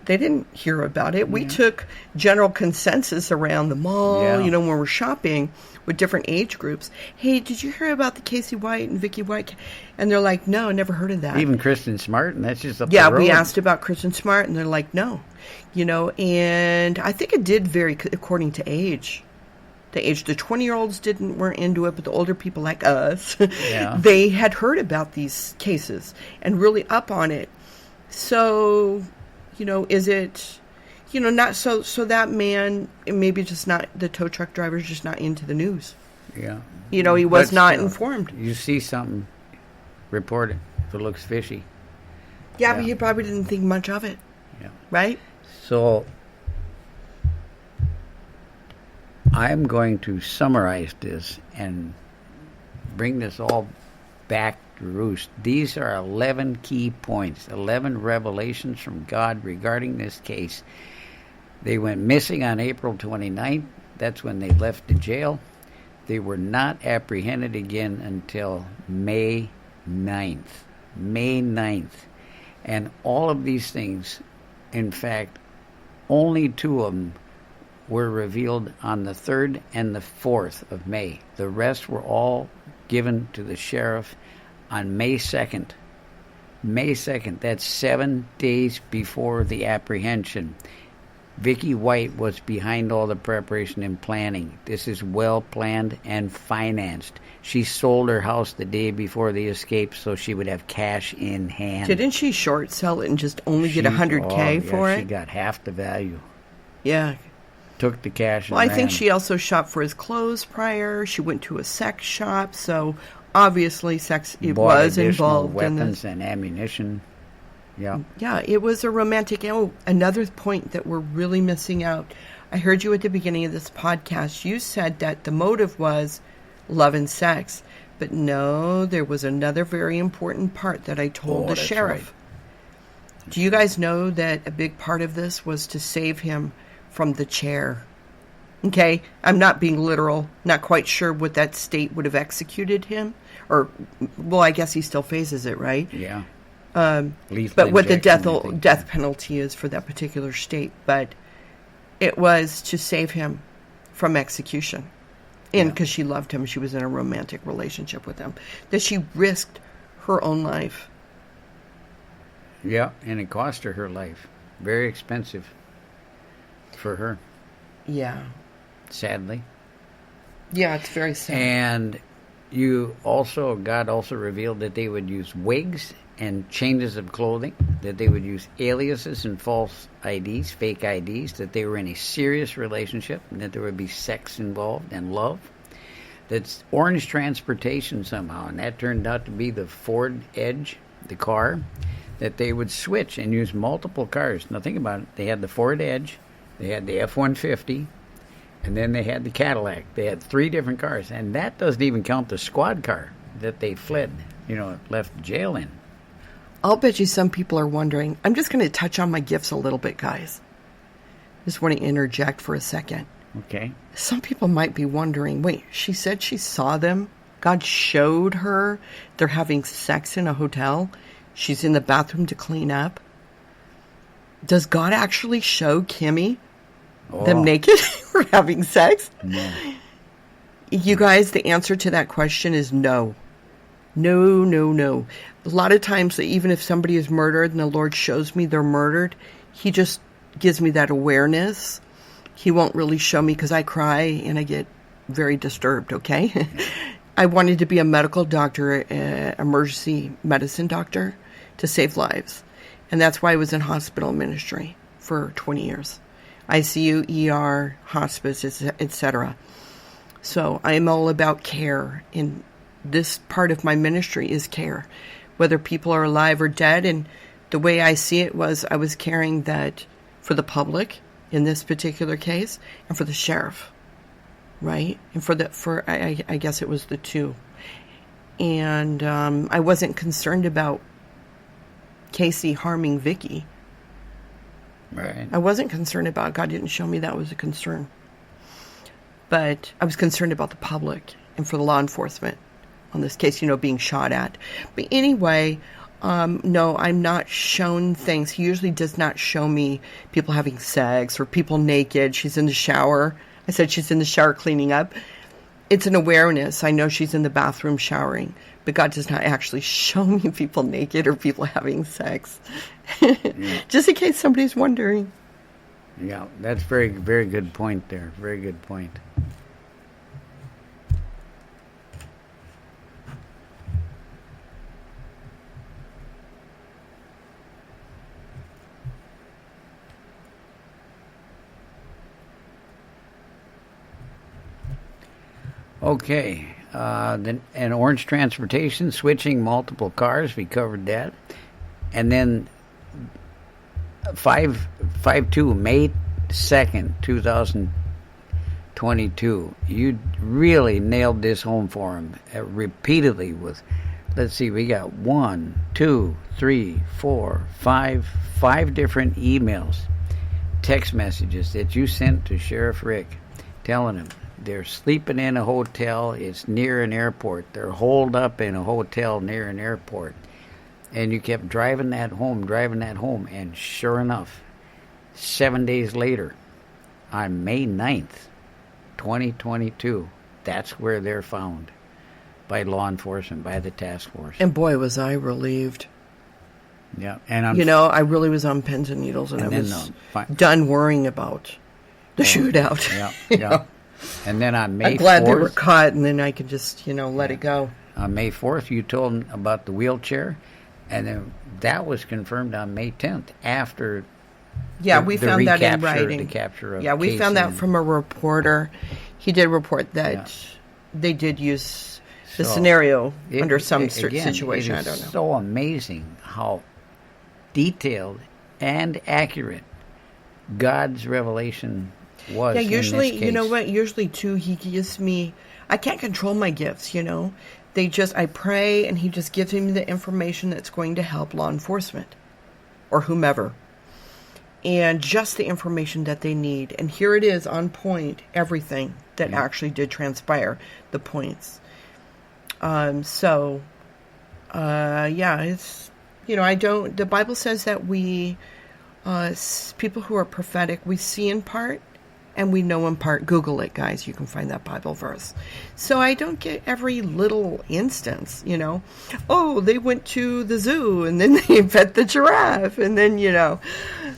they didn't hear about it. We took general consensus around the mall, when we're shopping with different age groups. Hey, did you hear about the Caseywhite and Vicky White? And they're like, no, never heard of that. Even Kristen Smart, and that's just up the road. We asked about Kristen Smart, and they're like, no. And I think it did vary according to age. The 20-year-olds weren't into it, but the older people like us, they had heard about these cases and really up on it. So, is it, not so that man, maybe just not, the tow truck driver's just not into the news. Yeah. He was not informed. You see something, report it if it looks fishy. Yeah, but he probably didn't think much of it. Yeah. Right? So I'm going to summarize this and bring this all back to roost. These are 11 key points, 11 revelations from God regarding this case. They went missing on April 29th. That's when they left the jail. They were not apprehended again until May 9th. May 9th. And all of these things, in fact, only 2 of them were revealed on the 3rd and the 4th of May. The rest were all given to the sheriff on May 2nd. May 2nd, that's 7 days before the apprehension. Vicky White was behind all the preparation and planning. This is well planned and financed. She sold her house the day before the escape so she would have cash in hand. Didn't she short sell it and just only get $100K for it? She got half the value. Yeah. Took the cash and I ran. think she also shopped for his clothes prior. She went to a sex shop, so obviously sex was involved in weapons and ammunition. Yeah. Yeah, it was a romantic. Oh, another point that we're really missing out. I heard you at the beginning of this podcast. You said that the motive was love and sex. But no, there was another very important part that I told the sheriff. Right. Do you guys know that a big part of this was to save him from the chair? Okay, I'm not being literal. Not quite sure what that state would have executed him. Or, well, I guess he still faces it, right? Yeah. But what the death penalty is for that particular state. But it was to save him from execution. And because she loved him, she was in a romantic relationship with him. That she risked her own life. Yeah, and it cost her life. Very expensive for her. Yeah. Sadly. Yeah, it's very sad. And God also revealed that they would use wigs and changes of clothing, that they would use aliases and false IDs, fake IDs, that they were in a serious relationship, and that there would be sex involved and love. That's orange transportation somehow, and that turned out to be the Ford Edge, the car, that they would switch and use multiple cars. Now think about it. They had the Ford Edge, they had the F-150, And then they had the Cadillac. They had 3 different cars. And that doesn't even count the squad car that they fled, left jail in. I'll bet you some people are wondering. I'm just going to touch on my gifts a little bit, guys. Just want to interject for a second. Okay. Some people might be wondering, wait, she said she saw them? God showed her they're having sex in a hotel? She's in the bathroom to clean up? Does God actually show Kymmi them naked or having sex? No. You guys, the answer to that question is no. No, no, no. A lot of times, even if somebody is murdered and the Lord shows me they're murdered, he just gives me that awareness. He won't really show me because I cry and I get very disturbed, okay? I wanted to be a medical doctor, emergency medicine doctor, to save lives. And that's why I was in hospital ministry for 20 years. ICU, ER, hospice, etc. So I am all about care. And this part of my ministry is care, whether people are alive or dead. And the way I see it was I was caring that for the public in this particular case and for the sheriff, right? And I guess it was the 2. And I wasn't concerned about Casey harming Vicky. Right. I wasn't concerned about it. God didn't show me that was a concern. But I was concerned about the public and for the law enforcement on this case, being shot at. But anyway, no, I'm not shown things. He usually does not show me people having sex or people naked. She's in the shower. I said she's in the shower cleaning up. It's an awareness. I know she's in the bathroom showering, but God does not actually show me people naked or people having sex. Yeah. Just in case somebody's wondering. Yeah, that's very, very good point there. Very good point. Okay, then and orange transportation, switching multiple cars, we covered that. And then 5/2, May 2nd, 2022, you really nailed this home for him repeatedly with, let's see, we got 1, 2, 3, 4, 5 different emails, text messages that you sent to Sheriff Rick telling him, they're sleeping in a hotel. It's near an airport. They're holed up in a hotel near an airport. And you kept driving that home. And sure enough, 7 days later, on May 9th, 2022, that's where they're found by law enforcement, by the task force. And boy, was I relieved. Yeah. And I really was on pins and needles, and I was done worrying about the shootout. Yeah, yeah. And then on May 4th... I'm glad they were caught, and then I could just, let it go. On May 4th, you told them about the wheelchair, and then that was confirmed on May 10th, after we found that in writing. The capture of we Casey found that from a reporter. He did report that they did use the scenario under some situation. I don't know. It's so amazing how detailed and accurate God's revelation was. Yeah, usually, in this case. you know what? Usually, too, he gives me... I can't control my gifts, I pray, and he just gives me the information that's going to help law enforcement or whomever. And just the information that they need. And here it is, on point, everything that actually did transpire, the points. It's... the Bible says that we... people who are prophetic, we see in part, and we know in part. Google it, guys. You can find that Bible verse. So I don't get every little instance, Oh, they went to the zoo, and then they fed the giraffe, and then,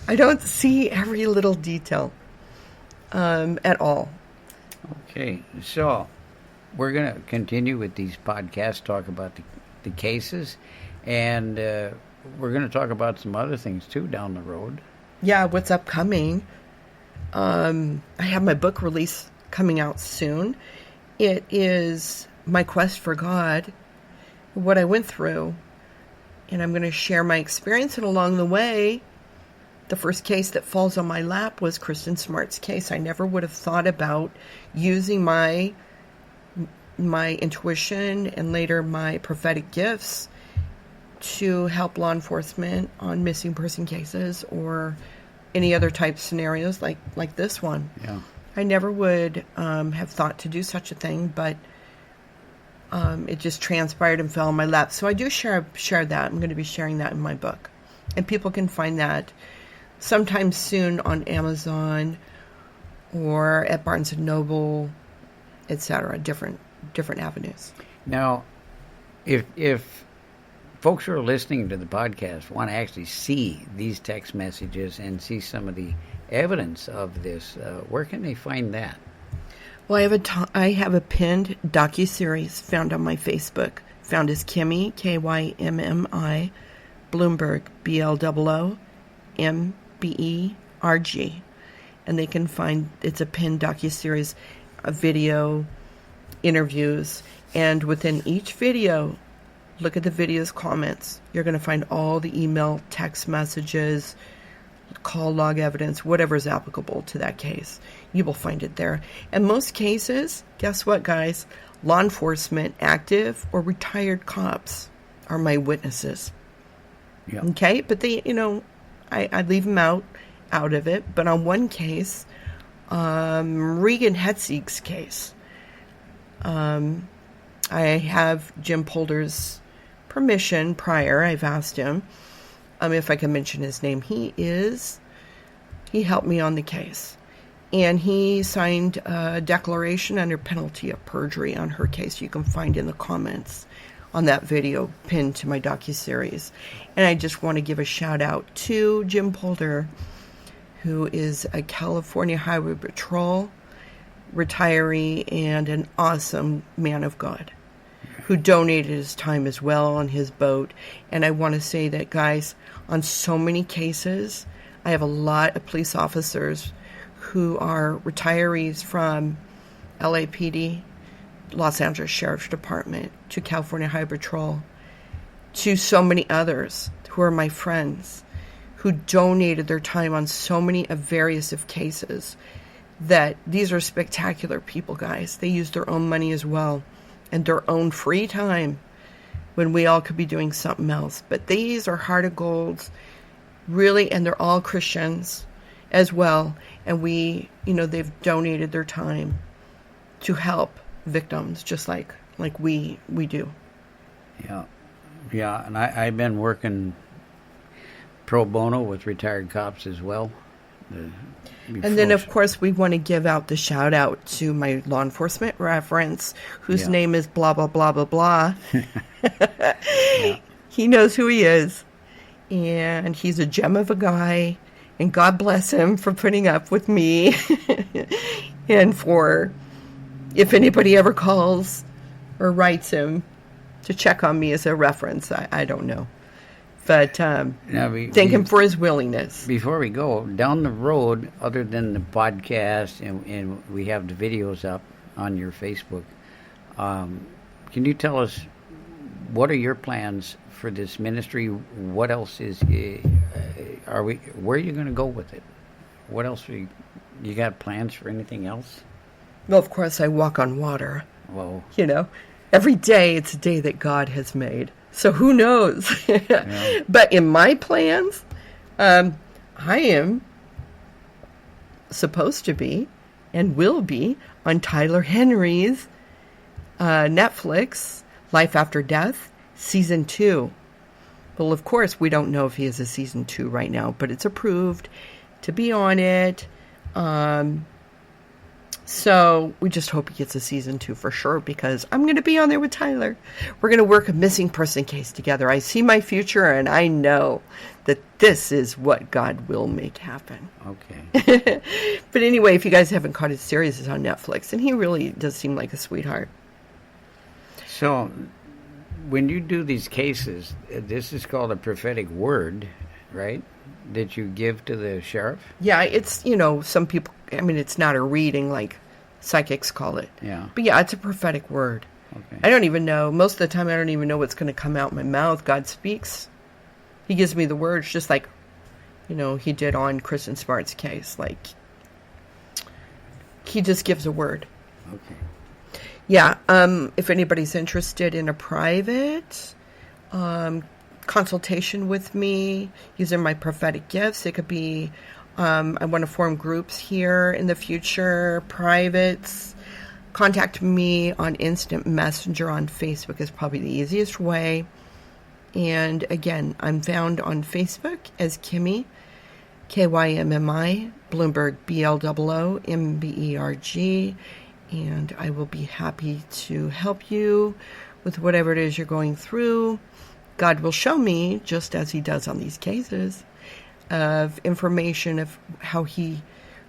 I don't see every little detail at all. Okay, so we're going to continue with these podcasts, talk about the cases, and we're going to talk about some other things, too, down the road. Yeah, what's upcoming. I have my book release coming out soon. It is My Quest for God, what I went through, and I'm going to share my experience, and along the way, The first case that falls on my lap was Kristen Smart's case. I never would have thought about using my intuition and later my prophetic gifts to help law enforcement on missing person cases or any other type of scenarios like this one. Yeah. I never would have thought to do such a thing, but it just transpired and fell on my lap. So I do share that. I'm going to be sharing that in my book. And people can find that sometime soon on Amazon or at Barnes & Noble, etc., different avenues. Now, if folks who are listening to the podcast want to actually see these text messages and see some of the evidence of this, where can they find that? Well, I have a pinned docuseries found on my Facebook, found as Kymmi, Kymmi, Bloomberg, BLOOMBERG. And they can find, it's a pinned docuseries, a video, interviews, and within each video, look at the video's comments. You're going to find all the email, text messages, call log evidence, whatever is applicable to that case. You will find it there. And most cases, guess what, guys? Law enforcement, active or retired cops are my witnesses. Yeah. Okay? But they, I leave them out of it. But on one case, Regan Hetzig's case, I have Jim Polder's permission prior. I've asked him if I can mention his name. He helped me on the case. And he signed a declaration under penalty of perjury on her case. You can find in the comments on that video pinned to my docuseries. And I just want to give a shout out to Jim Polder, who is a California Highway Patrol retiree and an awesome man of God who donated his time as well on his boat. And I want to say that, guys, on so many cases, I have a lot of police officers who are retirees from LAPD, Los Angeles Sheriff's Department, to California Highway Patrol, to so many others who are my friends, who donated their time on so many of various of cases, that these are spectacular people, guys. They use their own money as well and their own free time when we all could be doing something else. But these are heart of golds, really, and they're all Christians as well. And they've donated their time to help victims, just like we do. Yeah, and I've been working pro bono with retired cops as well. And then, of course, we want to give out the shout out to my law enforcement reference, whose name is blah, blah, blah, blah, blah. Yeah. He knows who he is. And he's a gem of a guy. And God bless him for putting up with me. And for, if anybody ever calls or writes him to check on me as a reference, I don't know. But thank him for his willingness. Before we go, down the road, other than the podcast, and we have the videos up on your Facebook, can you tell us what are your plans for this ministry? What else is where are you going to go with it? What else you got plans for anything else? Well, of course, I walk on water. Whoa. Every day it's a day that God has made. So who knows? Yeah. But in my plans, I am supposed to be and will be on Tyler Henry's Netflix, Life After Death, Season 2. Well, of course, we don't know if he is a Season 2 right now, but it's approved to be on it. So we just hope he gets a Season 2 for sure, because I'm going to be on there with Tyler. We're going to work a missing person case together. I see my future, and I know that this is what God will make happen. Okay. But anyway, if you guys haven't caught his series, it's on Netflix, and he really does seem like a sweetheart. So when you do these cases, this is called a prophetic word, right? That you give to the sheriff? Yeah, it's, some people, it's not a reading like psychics call it. Yeah. But yeah, it's a prophetic word. Okay. I don't even know. Most of the time, I don't even know what's going to come out my mouth. God speaks. He gives me the words just like he did on Kristen Smart's case. Like, he just gives a word. Okay. Yeah. If anybody's interested in a private consultation with me using my prophetic gifts, it could be, I want to form groups here in the future, privates. Contact me on Instant Messenger on Facebook is probably the easiest way. And again, I'm found on Facebook as Kymmi, Kymmi, Bloomberg, BLOOMBERG, and I will be happy to help you with whatever it is you're going through. God will show me, just as he does on these cases, of information of how he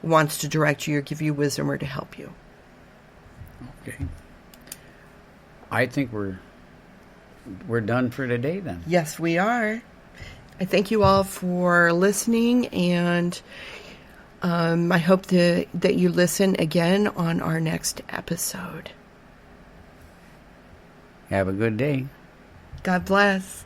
wants to direct you or give you wisdom or to help you. Okay. I think we're done for today then. Yes, we are. I thank you all for listening, and I hope that you listen again on our next episode. Have a good day. God bless.